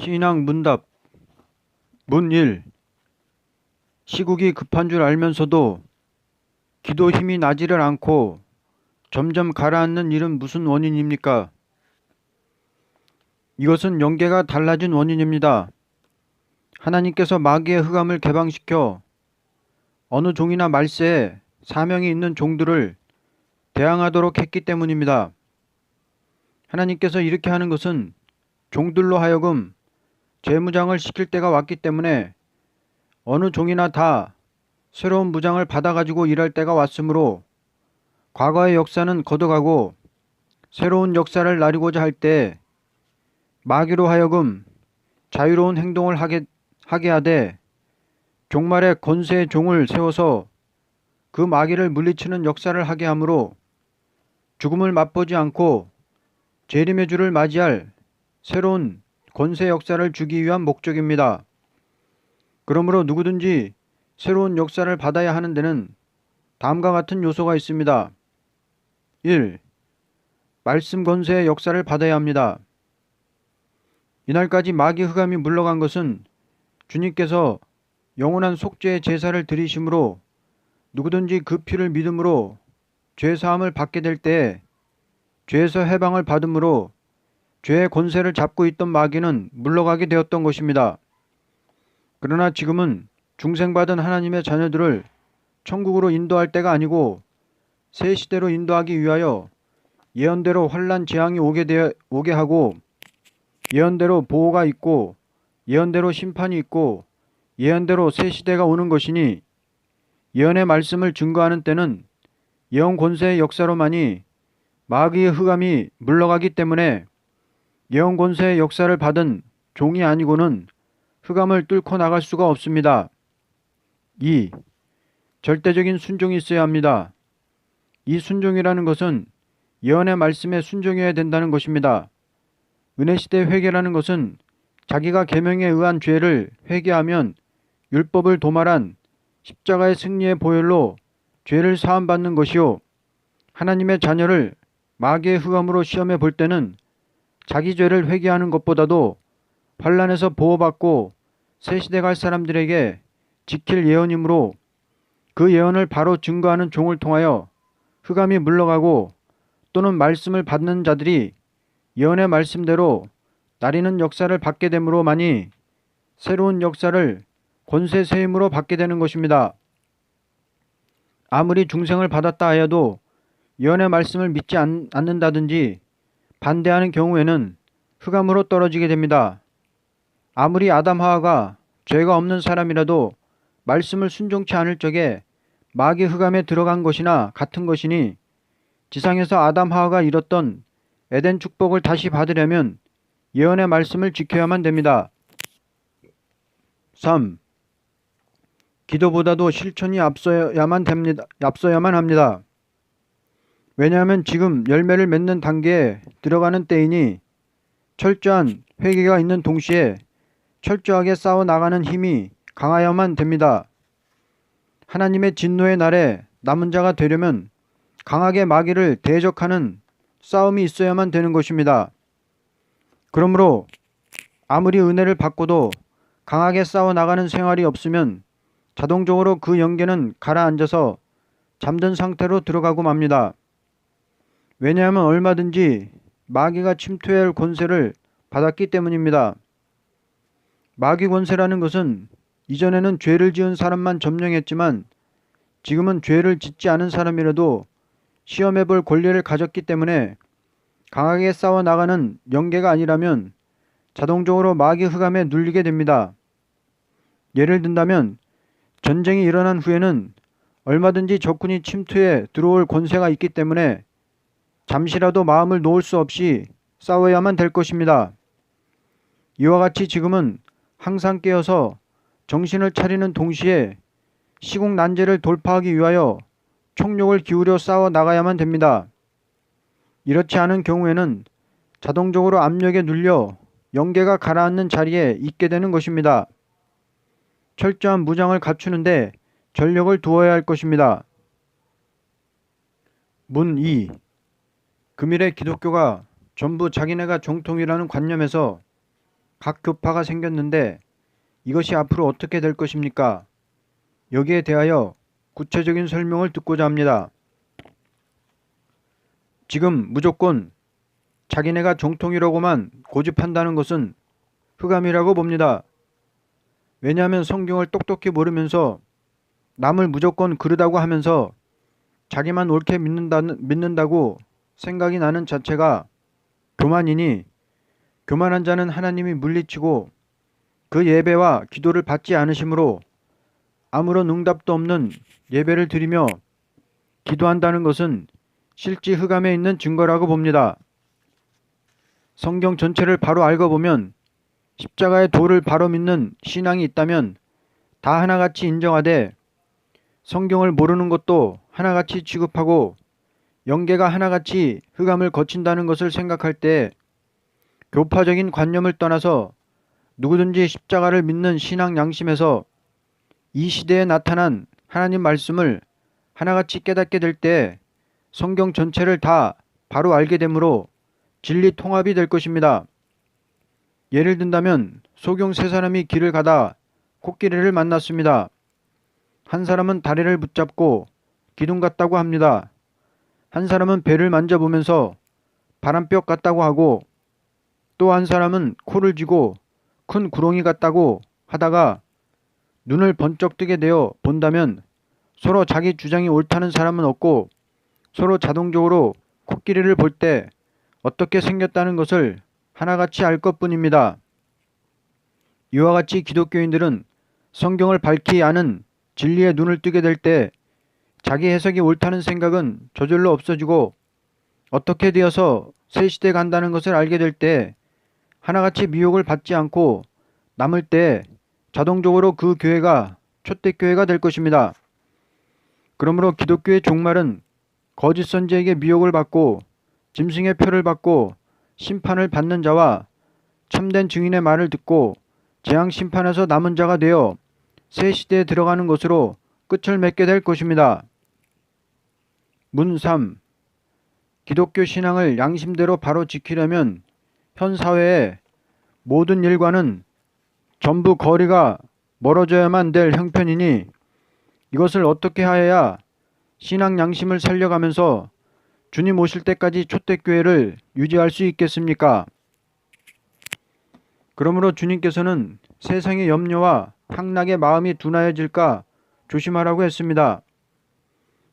신앙 문답 문 1. 시국이 급한 줄 알면서도 기도 힘이 나지를 않고 점점 가라앉는 일은 무슨 원인입니까? 이것은 영계가 달라진 원인입니다. 하나님께서 마귀의 흑암을 개방시켜 어느 종이나 말세에 사명이 있는 종들을 대항하도록 했기 때문입니다. 하나님께서 이렇게 하는 것은 종들로 하여금 재무장을 시킬 때가 왔기 때문에 어느 종이나 다 새로운 무장을 받아가지고 일할 때가 왔으므로 과거의 역사는 걷어가고 새로운 역사를 나리고자 할 때 마귀로 하여금 자유로운 행동을 하게 하되 종말의 권세의 종을 세워서 그 마귀를 물리치는 역사를 하게 하므로 죽음을 맛보지 않고 재림의 주를 맞이할 새로운 권세 역사를 주기 위한 목적입니다. 그러므로 누구든지 새로운 역사를 받아야 하는 데는 다음과 같은 요소가 있습니다. 1. 말씀 권세의 역사를 받아야 합니다. 이날까지 마귀 흑암이 물러간 것은 주님께서 영원한 속죄의 제사를 드리심으로 누구든지 그 피를 믿음으로 죄사함을 받게 될 때에 죄에서 해방을 받음으로 죄의 권세를 잡고 있던 마귀는 물러가게 되었던 것입니다. 그러나 지금은 중생받은 하나님의 자녀들을 천국으로 인도할 때가 아니고 새 시대로 인도하기 위하여 예언대로 환난 재앙이 오게 하고 예언대로 보호가 있고 예언대로 심판이 있고 예언대로 새 시대가 오는 것이니 예언의 말씀을 증거하는 때는 예언 권세의 역사로만이 마귀의 흑암이 물러가기 때문에 예언 권세의 역사를 받은 종이 아니고는 흑암을 뚫고 나갈 수가 없습니다. 2. 절대적인 순종이 있어야 합니다. 이 순종이라는 것은 예언의 말씀에 순종해야 된다는 것입니다. 은혜시대 회개라는 것은 자기가 계명에 의한 죄를 회개하면 율법을 도말한 십자가의 승리의 보혈로 죄를 사함받는 것이요 하나님의 자녀를 마귀의 흑암으로 시험해 볼 때는 자기 죄를 회개하는 것보다도 환난에서 보호받고 새 시대 갈 사람들에게 지킬 예언이므로 그 예언을 바로 증거하는 종을 통하여 흑암이 물러가고 또는 말씀을 받는 자들이 예언의 말씀대로 나리는 역사를 받게 되므로만이 새로운 역사를 권세 세임으로 받게 되는 것입니다. 아무리 중생을 받았다 하여도 예언의 말씀을 믿지 않는다든지 반대하는 경우에는 흑암으로 떨어지게 됩니다. 아무리 아담 하와가 죄가 없는 사람이라도 말씀을 순종치 않을 적에 마귀 흑암에 들어간 것이나 같은 것이니 지상에서 아담 하와가 잃었던 에덴 축복을 다시 받으려면 예언의 말씀을 지켜야만 됩니다. 3. 기도보다도 실천이 앞서야만 합니다. 왜냐하면 지금 열매를 맺는 단계에 들어가는 때이니 철저한 회개가 있는 동시에 철저하게 싸워 나가는 힘이 강하여야만 됩니다. 하나님의 진노의 날에 남은 자가 되려면 강하게 마귀를 대적하는 싸움이 있어야만 되는 것입니다. 그러므로 아무리 은혜를 받고도 강하게 싸워 나가는 생활이 없으면 자동적으로 그 영계는 가라앉아서 잠든 상태로 들어가고 맙니다. 왜냐하면 얼마든지 마귀가 침투할 권세를 받았기 때문입니다. 마귀 권세라는 것은 이전에는 죄를 지은 사람만 점령했지만 지금은 죄를 짓지 않은 사람이라도 시험해 볼 권리를 가졌기 때문에 강하게 싸워 나가는 영계가 아니라면 자동적으로 마귀 흑암에 눌리게 됩니다. 예를 든다면 전쟁이 일어난 후에는 얼마든지 적군이 침투해 들어올 권세가 있기 때문에 잠시라도 마음을 놓을 수 없이 싸워야만 될 것입니다. 이와 같이 지금은 항상 깨어서 정신을 차리는 동시에 시국 난제를 돌파하기 위하여 총력을 기울여 싸워 나가야만 됩니다. 이렇지 않은 경우에는 자동적으로 압력에 눌려 영계가 가라앉는 자리에 있게 되는 것입니다. 철저한 무장을 갖추는데 전력을 두어야 할 것입니다. 문 2. 금일의 기독교가 전부 자기네가 정통이라는 관념에서 각 교파가 생겼는데 이것이 앞으로 어떻게 될 것입니까? 여기에 대하여 구체적인 설명을 듣고자 합니다. 지금 무조건 자기네가 정통이라고만 고집한다는 것은 흑암이라고 봅니다. 왜냐하면 성경을 똑똑히 모르면서 남을 무조건 그르다고 하면서 자기만 옳게 믿는다고 생각이 나는 자체가 교만이니, 교만한 자는 하나님이 물리치고 그 예배와 기도를 받지 않으시므로 아무런 응답도 없는 예배를 드리며 기도한다는 것은 실제 흑암에 있는 증거라고 봅니다. 성경 전체를 바로 알고 보면 십자가의 도를 바로 믿는 신앙이 있다면 다 하나같이 인정하되, 성경을 모르는 것도 하나같이 취급하고 영계가 하나같이 흑암을 거친다는 것을 생각할 때 교파적인 관념을 떠나서 누구든지 십자가를 믿는 신앙 양심에서 이 시대에 나타난 하나님 말씀을 하나같이 깨닫게 될 때 성경 전체를 다 바로 알게 되므로 진리 통합이 될 것입니다. 예를 든다면 소경 세 사람이 길을 가다 코끼리를 만났습니다. 한 사람은 다리를 붙잡고 기둥 같다고 합니다. 한 사람은 배를 만져보면서 바람벽 같다고 하고, 또 한 사람은 코를 쥐고 큰 구렁이 같다고 하다가 눈을 번쩍 뜨게 되어 본다면 서로 자기 주장이 옳다는 사람은 없고 서로 자동적으로 코끼리를 볼 때 어떻게 생겼다는 것을 하나같이 알 것뿐입니다. 이와 같이 기독교인들은 성경을 밝히 아는 진리의 눈을 뜨게 될 때 자기 해석이 옳다는 생각은 저절로 없어지고, 어떻게 되어서 새 시대 간다는 것을 알게 될 때 하나같이 미혹을 받지 않고 남을 때 자동적으로 그 교회가 초대교회가 될 것입니다. 그러므로 기독교의 종말은 거짓 선지에게 미혹을 받고 짐승의 표를 받고 심판을 받는 자와 참된 증인의 말을 듣고 재앙 심판에서 남은 자가 되어 새 시대에 들어가는 것으로 끝을 맺게 될 것입니다. 문 3. 기독교 신앙을 양심대로 바로 지키려면 현 사회의 모든 일과는 전부 거리가 멀어져야만 될 형편이니, 이것을 어떻게 하여야 신앙 양심을 살려가면서 주님 오실 때까지 초대교회를 유지할 수 있겠습니까? 그러므로 주님께서는 세상의 염려와 향락의 마음이 둔하여질까 조심하라고 했습니다.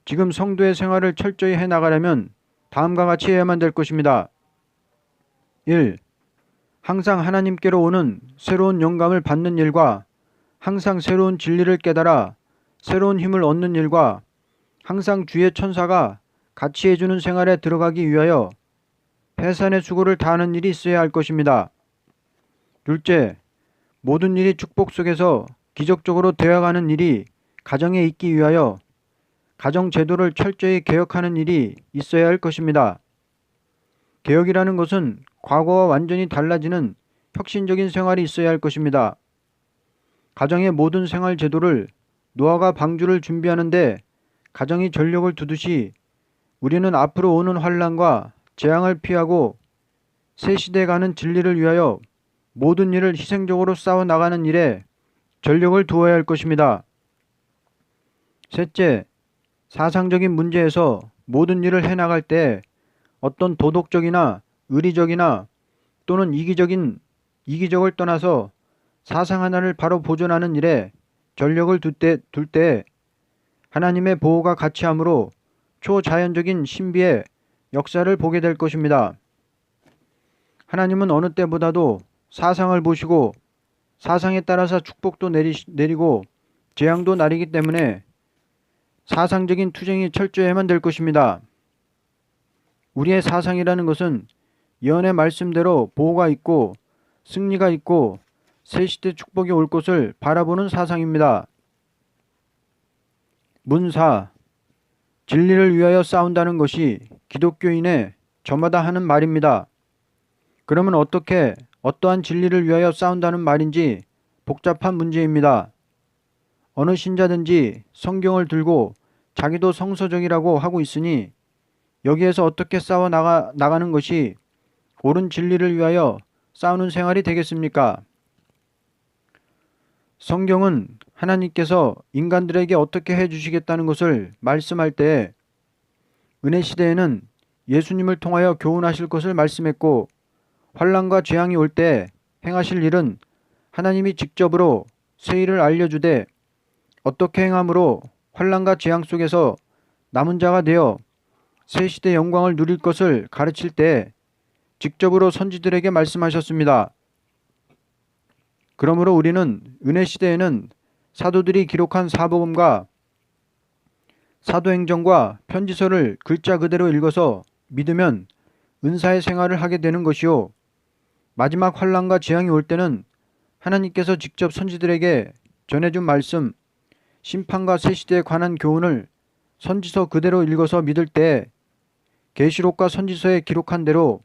지금 성도의 생활을 철저히 해나가려면 다음과 같이 해야만 될 것입니다. 1. 항상 하나님께로 오는 새로운 영감을 받는 일과 항상 새로운 진리를 깨달아 새로운 힘을 얻는 일과 항상 주의 천사가 같이 해주는 생활에 들어가기 위하여 해산의 수고를 다하는 일이 있어야 할 것입니다. 둘째, 모든 일이 축복 속에서 기적적으로 되어가는 일이 가정에 있기 위하여 가정 제도를 철저히 개혁하는 일이 있어야 할 것입니다. 개혁이라는 것은 과거와 완전히 달라지는 혁신적인 생활이 있어야 할 것입니다. 가정의 모든 생활 제도를 노아가 방주를 준비하는데 가정이 전력을 두듯이 우리는 앞으로 오는 환난과 재앙을 피하고 새 시대에 가는 진리를 위하여 모든 일을 희생적으로 싸워 나가는 일에 전력을 두어야 할 것입니다. 셋째, 사상적인 문제에서 모든 일을 해나갈 때 어떤 도덕적이나 의리적이나 또는 이기적을 떠나서 사상 하나를 바로 보존하는 일에 전력을 둘 때 하나님의 보호가 같이 함으로 초자연적인 신비의 역사를 보게 될 것입니다. 하나님은 어느 때보다도 사상을 보시고 사상에 따라서 축복도 내리고 재앙도 나리기 때문에 사상적인 투쟁이 철저해야만 될 것입니다. 우리의 사상이라는 것은 예언의 말씀대로 보호가 있고 승리가 있고 새시대 축복이 올 것을 바라보는 사상입니다. 문 4. 진리를 위하여 싸운다는 것이 기독교인의 저마다 하는 말입니다. 그러면 어떠한 진리를 위하여 싸운다는 말인지 복잡한 문제입니다. 어느 신자든지 성경을 들고 자기도 성서적이라고 하고 있으니 여기에서 어떻게 싸워 나가는 것이 옳은 진리를 위하여 싸우는 생활이 되겠습니까? 성경은 하나님께서 인간들에게 어떻게 해주시겠다는 것을 말씀할 때 은혜 시대에는 예수님을 통하여 교훈하실 것을 말씀했고, 환난과 재앙이 올 때 행하실 일은 하나님이 직접으로 새 일을 알려주되 어떻게 행함으로 환난과 재앙 속에서 남은 자가 되어 새 시대 영광을 누릴 것을 가르칠 때 직접으로 선지들에게 말씀하셨습니다. 그러므로 우리는 은혜 시대에는 사도들이 기록한 사복음과 사도행전과 편지서를 글자 그대로 읽어서 믿으면 은사의 생활을 하게 되는 것이요, 마지막 환난과 재앙이 올 때는 하나님께서 직접 선지들에게 전해준 말씀, 심판과 새 시대에 관한 교훈을 선지서 그대로 읽어서 믿을 때 계시록과 선지서에 기록한 대로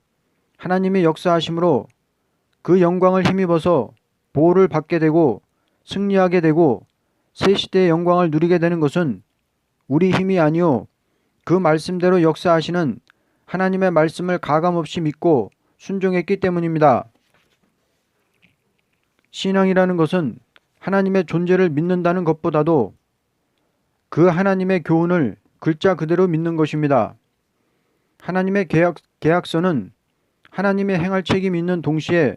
하나님의 역사하심으로 그 영광을 힘입어서 보호를 받게 되고 승리하게 되고 새 시대의 영광을 누리게 되는 것은 우리 힘이 아니요 그 말씀대로 역사하시는 하나님의 말씀을 가감없이 믿고 순종했기 때문입니다. 신앙이라는 것은 하나님의 존재를 믿는다는 것보다도 그 하나님의 교훈을 글자 그대로 믿는 것입니다. 하나님의 계약서는 하나님의 행할 책임이 있는 동시에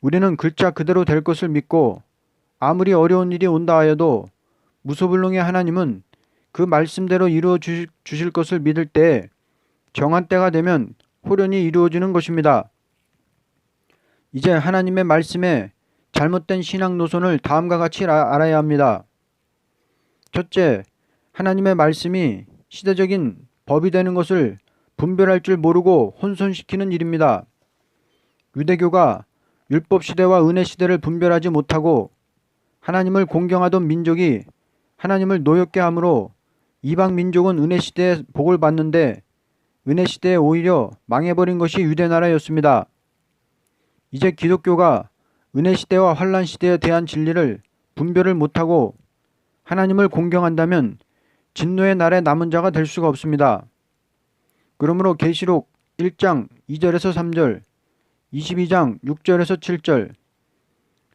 우리는 글자 그대로 될 것을 믿고 아무리 어려운 일이 온다 하여도 무소불능의 하나님은 그 말씀대로 이루어 주실 것을 믿을 때 정한 때가 되면 호련히 이루어지는 것입니다. 이제 하나님의 말씀에 잘못된 신앙 노선을 다음과 같이 알아야 합니다. 첫째, 하나님의 말씀이 시대적인 법이 되는 것을 분별할 줄 모르고 혼선시키는 일입니다. 유대교가 율법 시대와 은혜 시대를 분별하지 못하고 하나님을 공경하던 민족이 하나님을 노엽게 함으로 이방 민족은 은혜 시대에 복을 받는데 은혜 시대에 오히려 망해버린 것이 유대 나라였습니다. 이제 기독교가 은혜 시대와 환난 시대에 대한 진리를 분별을 못하고 하나님을 공경한다면 진노의 날에 남은 자가 될 수가 없습니다. 그러므로 계시록 1장 2절에서 3절, 22장 6절에서 7절,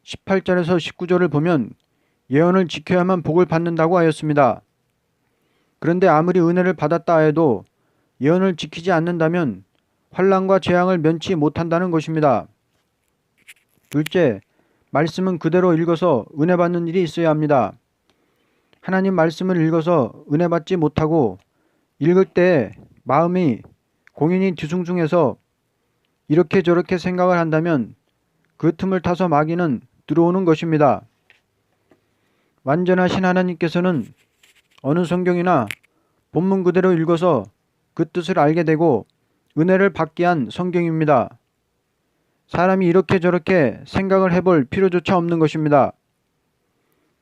18절에서 19절을 보면 예언을 지켜야만 복을 받는다고 하였습니다. 그런데 아무리 은혜를 받았다 해도 예언을 지키지 않는다면 환난과 재앙을 면치 못한다는 것입니다. 둘째, 말씀은 그대로 읽어서 은혜 받는 일이 있어야 합니다. 하나님 말씀을 읽어서 은혜 받지 못하고 읽을 때 마음이 공연히 뒤숭숭해서 이렇게 저렇게 생각을 한다면 그 틈을 타서 마귀는 들어오는 것입니다. 완전하신 하나님께서는 어느 성경이나 본문 그대로 읽어서 그 뜻을 알게 되고 은혜를 받게 한 성경입니다. 사람이 이렇게 저렇게 생각을 해볼 필요조차 없는 것입니다.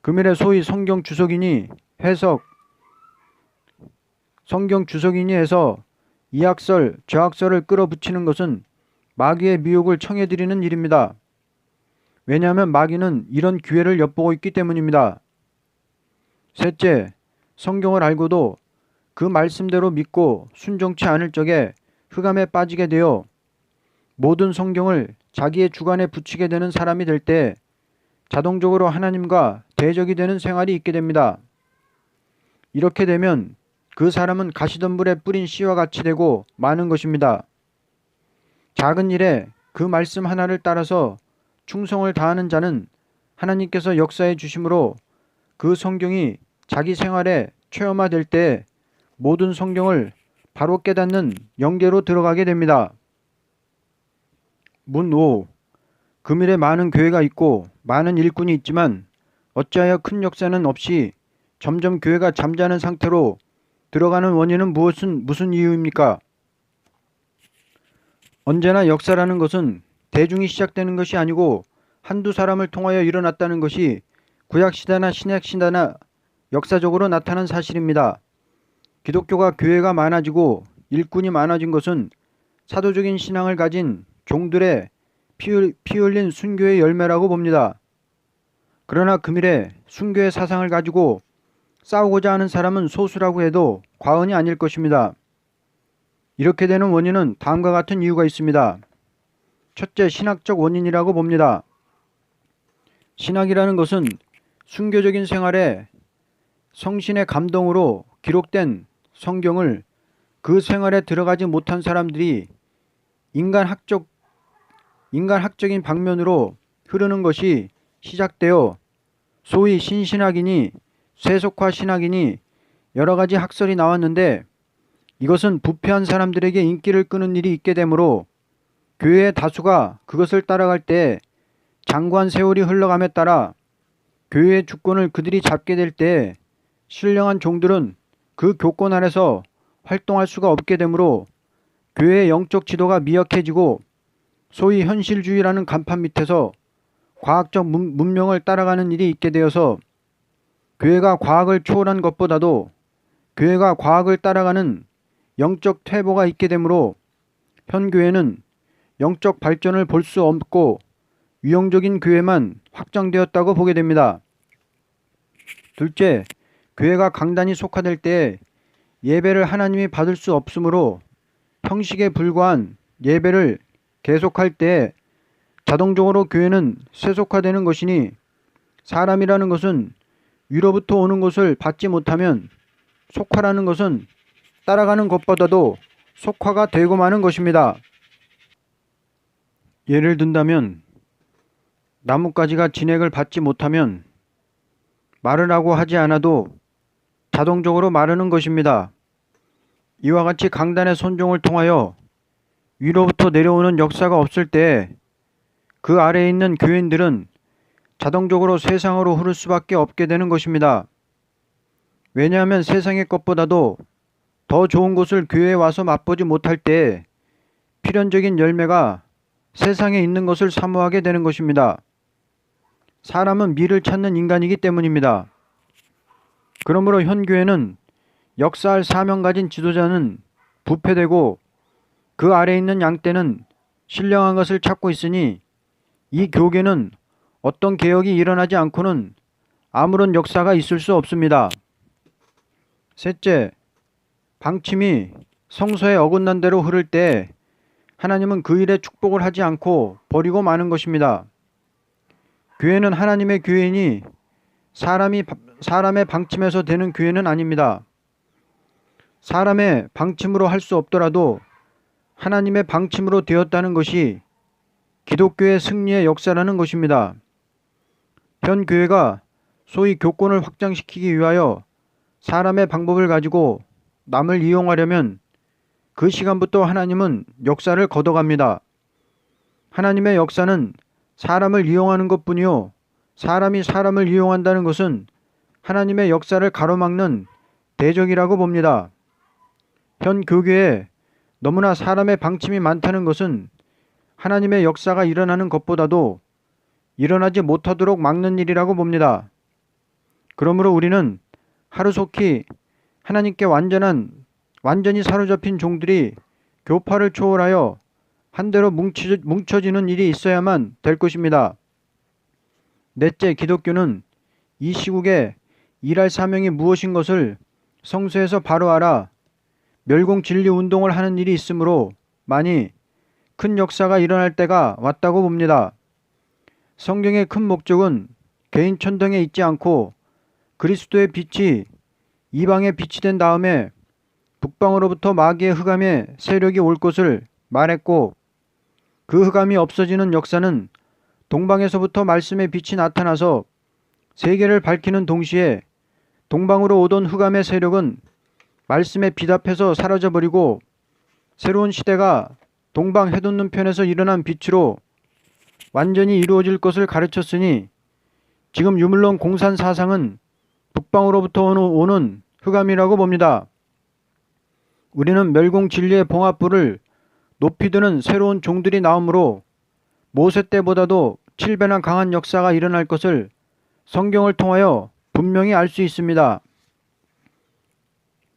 금일에 소위 성경 주석이니 해서 이학설, 저학설을 끌어붙이는 것은 마귀의 미혹을 청해드리는 일입니다. 왜냐하면 마귀는 이런 기회를 엿보고 있기 때문입니다. 셋째, 성경을 알고도 그 말씀대로 믿고 순종치 않을 적에 흑암에 빠지게 되어 모든 성경을 자기의 주관에 붙이게 되는 사람이 될 때 자동적으로 하나님과 대적이 되는 생활이 있게 됩니다. 이렇게 되면 그 사람은 가시덤불에 뿌린 씨와 같이 되고 마는 것입니다. 작은 일에 그 말씀 하나를 따라서 충성을 다하는 자는 하나님께서 역사해 주심으로 그 성경이 자기 생활에 체험화될 때 모든 성경을 바로 깨닫는 영계로 들어가게 됩니다. 문 5. 금일에 많은 교회가 있고 많은 일꾼이 있지만 어찌하여 큰 역사는 없이 점점 교회가 잠자는 상태로 들어가는 원인은 무슨 이유입니까? 언제나 역사라는 것은 대중이 시작되는 것이 아니고 한두 사람을 통하여 일어났다는 것이 구약시대나 신약시대나 역사적으로 나타난 사실입니다. 기독교가 교회가 많아지고 일꾼이 많아진 것은 사도적인 신앙을 가진 종들의 피 흘린 순교의 열매라고 봅니다. 그러나 금일에 순교의 사상을 가지고 싸우고자 하는 사람은 소수라고 해도 과언이 아닐 것입니다. 이렇게 되는 원인은 다음과 같은 이유가 있습니다. 첫째, 신학적 원인이라고 봅니다. 신학이라는 것은 순교적인 생활에 성신의 감동으로 기록된 성경을 그 생활에 들어가지 못한 사람들이 인간학적인 방면으로 흐르는 것이 시작되어 소위 신신학이니 세속화 신학이니 여러 가지 학설이 나왔는데, 이것은 부패한 사람들에게 인기를 끄는 일이 있게 되므로 교회의 다수가 그것을 따라갈 때 장구한 세월이 흘러감에 따라 교회의 주권을 그들이 잡게 될 때 신령한 종들은 그 교권 안에서 활동할 수가 없게 되므로 교회의 영적 지도가 미약해지고 소위 현실주의라는 간판 밑에서 과학적 문명을 따라가는 일이 있게 되어서 교회가 과학을 초월한 것보다도 교회가 과학을 따라가는 영적 퇴보가 있게 되므로 현 교회는 영적 발전을 볼 수 없고 유형적인 교회만 확장되었다고 보게 됩니다. 둘째, 교회가 강단이 속화될 때 예배를 하나님이 받을 수 없으므로 형식에 불과한 예배를 계속할 때 자동적으로 교회는 세속화되는 것이니, 사람이라는 것은 위로부터 오는 것을 받지 못하면 속화라는 것은 따라가는 것보다도 속화가 되고 마는 것입니다. 예를 든다면 나뭇가지가 진액을 받지 못하면 마르라고 하지 않아도 자동적으로 마르는 것입니다. 이와 같이 강단의 선종을 통하여 위로부터 내려오는 역사가 없을 때 그 아래에 있는 교인들은 자동적으로 세상으로 흐를 수밖에 없게 되는 것입니다. 왜냐하면 세상의 것보다도 더 좋은 것을 교회에 와서 맛보지 못할 때 필연적인 열매가 세상에 있는 것을 사모하게 되는 것입니다. 사람은 미를 찾는 인간이기 때문입니다. 그러므로 현 교회는 역사할 사명 가진 지도자는 부패되고 그 아래에 있는 양떼는 신령한 것을 찾고 있으니, 이 교계는 어떤 개혁이 일어나지 않고는 아무런 역사가 있을 수 없습니다. 셋째, 방침이 성서에 어긋난 대로 흐를 때 하나님은 그 일에 축복을 하지 않고 버리고 마는 것입니다. 교회는 하나님의 교회이니 사람의 방침에서 되는 교회는 아닙니다. 사람의 방침으로 할 수 없더라도 하나님의 방침으로 되었다는 것이 기독교의 승리의 역사라는 것입니다. 현 교회가 소위 교권을 확장시키기 위하여 사람의 방법을 가지고 남을 이용하려면 그 시간부터 하나님은 역사를 걷어갑니다. 하나님의 역사는 사람을 이용하는 것뿐이요, 사람이 사람을 이용한다는 것은 하나님의 역사를 가로막는 대적이라고 봅니다. 현 교계에 너무나 사람의 방침이 많다는 것은 하나님의 역사가 일어나는 것보다도 일어나지 못하도록 막는 일이라고 봅니다. 그러므로 우리는 하루속히 하나님께 완전히 사로잡힌 종들이 교파를 초월하여 한데로 뭉쳐지는 일이 있어야만 될 것입니다. 넷째, 기독교는 이 시국에 일할 사명이 무엇인 것을 성서에서 바로 알아 멸공진리 운동을 하는 일이 있으므로 많이 큰 역사가 일어날 때가 왔다고 봅니다. 성경의 큰 목적은 개인 천당에 있지 않고 그리스도의 빛이 이방에 빛이 된 다음에 북방으로부터 마귀의 흑암의 세력이 올 것을 말했고, 그 흑암이 없어지는 역사는 동방에서부터 말씀의 빛이 나타나서 세계를 밝히는 동시에 동방으로 오던 흑암의 세력은 말씀에 빛 앞에서 사라져버리고 새로운 시대가 동방 해돋는 편에서 일어난 빛으로 완전히 이루어질 것을 가르쳤으니, 지금 유물론 공산 사상은 북방으로부터 오는 흑암이라고 봅니다. 우리는 멸공 진리의 봉합부를 높이 드는 새로운 종들이 나오므로 모세 때보다도 7배나 강한 역사가 일어날 것을 성경을 통하여 분명히 알 수 있습니다.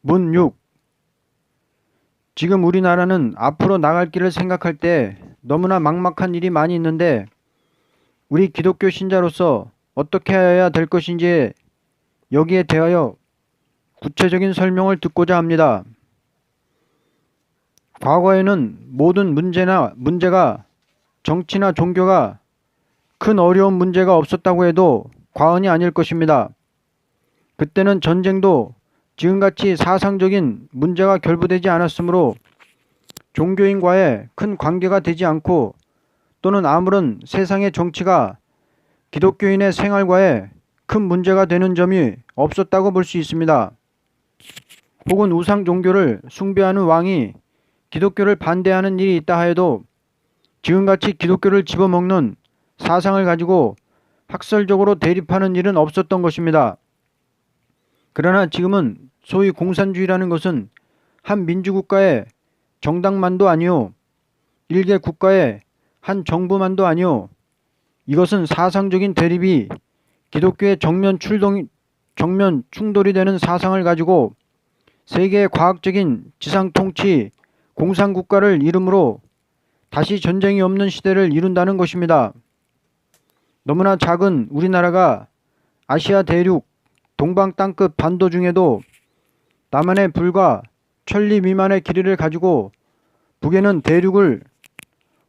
문 6. 지금 우리나라는 앞으로 나갈 길을 생각할 때 너무나 막막한 일이 많이 있는데, 우리 기독교 신자로서 어떻게 해야 될 것인지 여기에 대하여 구체적인 설명을 듣고자 합니다. 과거에는 모든 문제가 정치나 종교가 큰 어려운 문제가 없었다고 해도 과언이 아닐 것입니다. 그때는 전쟁도 지금같이 사상적인 문제가 결부되지 않았으므로 종교인과의 큰 관계가 되지 않고 또는 아무런 세상의 정치가 기독교인의 생활과의 큰 문제가 되는 점이 없었다고 볼 수 있습니다. 혹은 우상 종교를 숭배하는 왕이 기독교를 반대하는 일이 있다 하여도 지금같이 기독교를 집어먹는 사상을 가지고 학설적으로 대립하는 일은 없었던 것입니다. 그러나 지금은 소위 공산주의라는 것은 한 민주국가의 정당만도 아니요, 일개 국가의 한 정부만도 아니요, 이것은 사상적인 대립이 기독교의 정면 충돌이 되는 사상을 가지고 세계의 과학적인 지상통치 공산국가를 이름으로 다시 전쟁이 없는 시대를 이룬다는 것입니다. 너무나 작은 우리나라가 아시아 대륙 동방 땅끝 반도 중에도 남한에 불과 천리 미만의 길이를 가지고 북에는 대륙을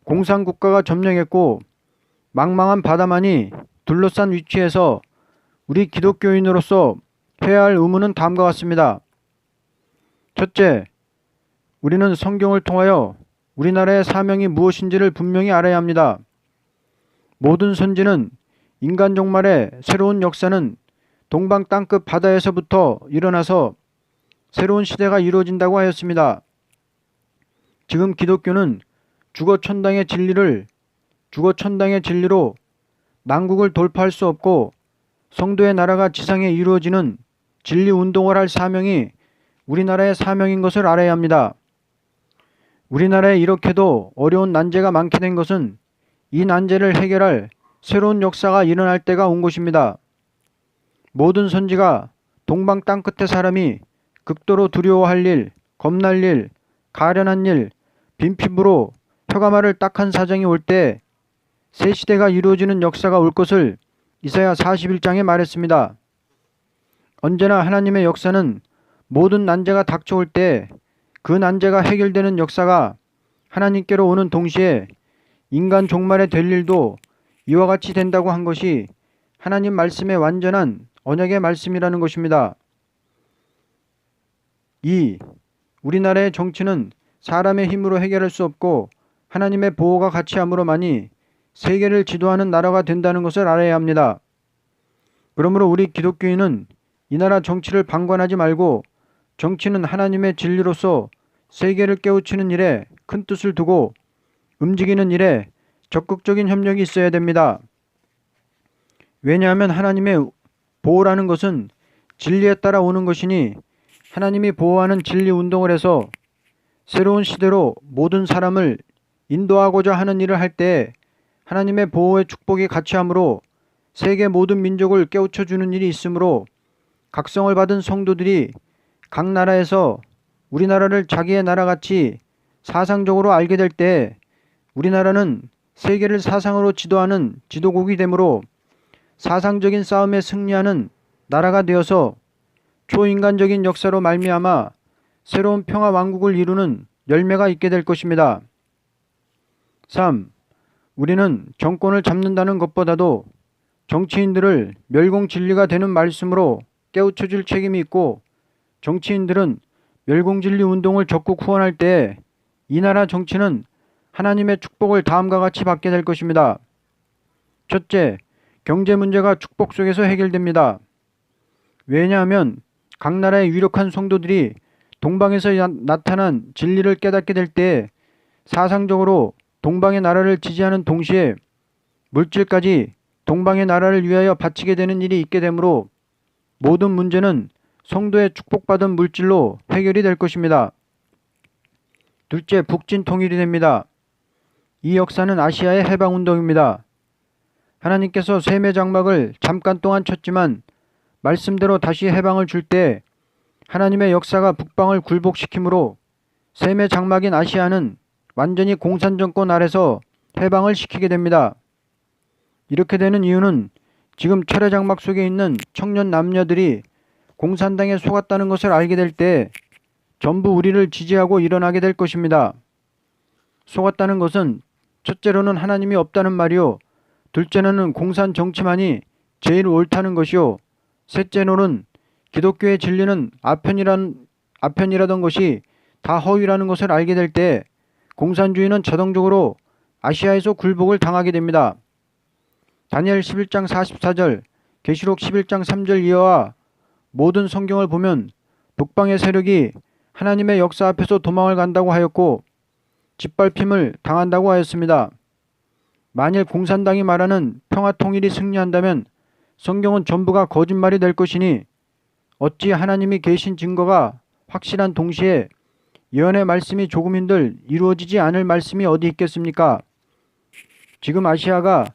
공산국가가 점령했고 망망한 바다만이 둘러싼 위치에서 우리 기독교인으로서 해야 할 의무는 다음과 같습니다. 첫째, 우리는 성경을 통하여 우리나라의 사명이 무엇인지를 분명히 알아야 합니다. 모든 선지는 인간 종말의 새로운 역사는 동방 땅끝 바다에서부터 일어나서 새로운 시대가 이루어진다고 하였습니다. 지금 기독교는 주거천당의 진리로 난국을 돌파할 수 없고 성도의 나라가 지상에 이루어지는 진리 운동을 할 사명이 우리나라의 사명인 것을 알아야 합니다. 우리나라에 이렇게도 어려운 난제가 많게 된 것은 이 난제를 해결할 새로운 역사가 일어날 때가 온 것입니다. 모든 선지가 동방 땅끝의 사람이 극도로 두려워할 일, 겁날 일, 가련한 일, 빈피부로 혀가마를 딱한 사정이 올 때 새 시대가 이루어지는 역사가 올 것을 이사야 41장에 말했습니다. 언제나 하나님의 역사는 모든 난제가 닥쳐올 때 그 난제가 해결되는 역사가 하나님께로 오는 동시에 인간 종말에 될 일도 이와 같이 된다고 한 것이 하나님 말씀의 완전한 언약의 말씀이라는 것입니다. 2. 우리나라의 정치는 사람의 힘으로 해결할 수 없고 하나님의 보호가 같이 함으로만이 세계를 지도하는 나라가 된다는 것을 알아야 합니다. 그러므로 우리 기독교인은 이 나라 정치를 방관하지 말고 정치는 하나님의 진리로서 세계를 깨우치는 일에 큰 뜻을 두고 움직이는 일에 적극적인 협력이 있어야 됩니다. 왜냐하면 하나님의 보호라는 것은 진리에 따라 오는 것이니 하나님이 보호하는 진리 운동을 해서 새로운 시대로 모든 사람을 인도하고자 하는 일을 할 때 하나님의 보호의 축복이 같이 함으로 세계 모든 민족을 깨우쳐 주는 일이 있으므로 각성을 받은 성도들이 각 나라에서 우리나라를 자기의 나라같이 사상적으로 알게 될 때 우리나라는 세계를 사상으로 지도하는 지도국이 되므로 사상적인 싸움에 승리하는 나라가 되어서 초인간적인 역사로 말미암아 새로운 평화 왕국을 이루는 열매가 있게 될 것입니다. 3. 우리는 정권을 잡는다는 것보다도 정치인들을 멸공진리가 되는 말씀으로 깨우쳐줄 책임이 있고 정치인들은 멸공진리 운동을 적극 후원할 때 이 나라 정치는 하나님의 축복을 다음과 같이 받게 될 것입니다. 첫째, 경제 문제가 축복 속에서 해결됩니다. 왜냐하면 각 나라의 유력한 성도들이 동방에서 나타난 진리를 깨닫게 될 때 사상적으로 동방의 나라를 지지하는 동시에 물질까지 동방의 나라를 위하여 바치게 되는 일이 있게 되므로 모든 문제는 성도의 축복받은 물질로 해결이 될 것입니다. 둘째, 북진 통일이 됩니다. 이 역사는 아시아의 해방운동입니다. 하나님께서 셈의 장막을 잠깐 동안 쳤지만 말씀대로 다시 해방을 줄 때 하나님의 역사가 북방을 굴복시키므로 셈의 장막인 아시아는 완전히 공산정권 아래서 해방을 시키게 됩니다. 이렇게 되는 이유는 지금 철의 장막 속에 있는 청년 남녀들이 공산당에 속았다는 것을 알게 될 때 전부 우리를 지지하고 일어나게 될 것입니다. 속았다는 것은 첫째로는 하나님이 없다는 말이요. 둘째로는 공산 정치만이 제일 옳다는 것이요. 셋째로는 기독교의 진리는 아편이라던 것이 다 허위라는 것을 알게 될 때 공산주의는 자동적으로 아시아에서 굴복을 당하게 됩니다. 다니엘 11장 44절, 계시록 11장 3절 이하와 모든 성경을 보면 북방의 세력이 하나님의 역사 앞에서 도망을 간다고 하였고 짓밟힘을 당한다고 하였습니다. 만일 공산당이 말하는 평화통일이 승리한다면 성경은 전부가 거짓말이 될 것이니 어찌 하나님이 계신 증거가 확실한 동시에 예언의 말씀이 조금인들 이루어지지 않을 말씀이 어디 있겠습니까? 지금 아시아가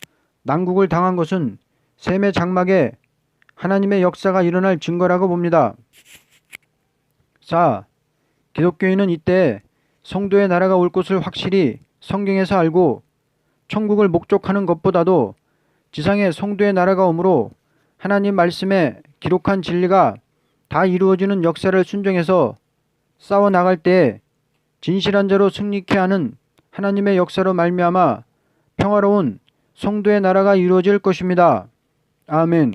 난국을 당한 것은 셈의 장막에 하나님의 역사가 일어날 증거라고 봅니다. 4. 기독교인은 이때 성도의 나라가 올 것을 확실히 성경에서 알고 천국을 목적하는 것보다도 지상에 성도의 나라가 오므로 하나님 말씀에 기록한 진리가 다 이루어지는 역사를 순종해서 싸워 나갈 때에 진실한 자로 승리케 하는 하나님의 역사로 말미암아 평화로운 성도의 나라가 이루어질 것입니다. 아멘.